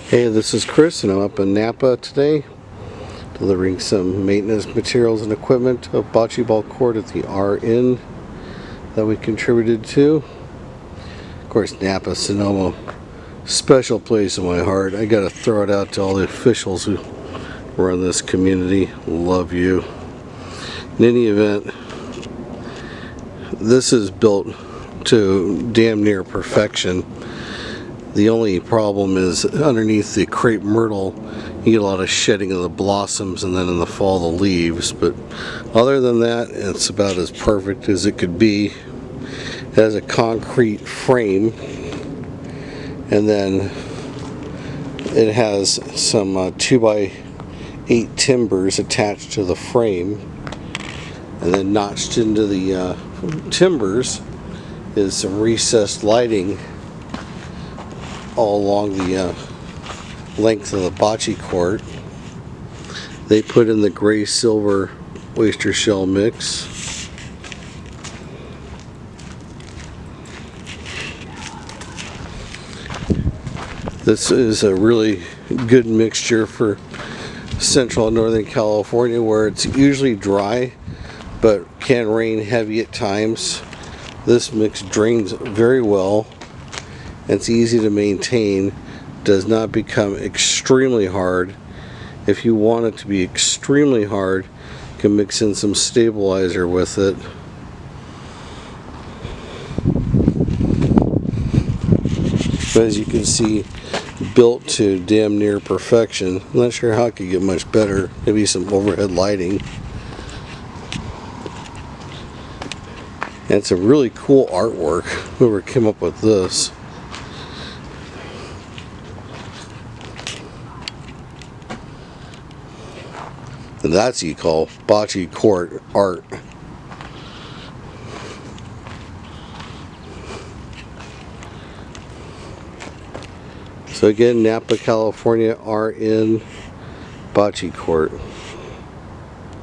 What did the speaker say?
Hey, this is Chris, and I'm up in Napa today delivering some maintenance materials and equipment of bocce ball court at the RN that we contributed to. Of course, Napa, Sonoma, special place in my heart. I gotta throw it out to all the officials who run this community. Love you. In any event, this is built to damn near perfection. The only problem is underneath the crepe myrtle you get a lot of shedding of the blossoms, and then in the fall the leaves, but other than that it's about as perfect as it could be. It has a concrete frame, and then it has some 2x8 timbers attached to the frame, and then notched into the timbers is some recessed lighting all along the length of the bocce court. They put in the gray silver oyster shell mix. This is a really good mixture for Central and Northern California, where it's usually dry but can rain heavy at times. This mix drains very well. It's easy to maintain, does not become extremely hard. If you want it to be extremely hard, you can mix in some stabilizer with it. But as you can see, built to damn near perfection. I'm not sure how it could get much better. Maybe some overhead lighting. And it's a really cool artwork. Whoever came up with this. And that's what you call bocce court art. So again, Napa, California, RN bocce court.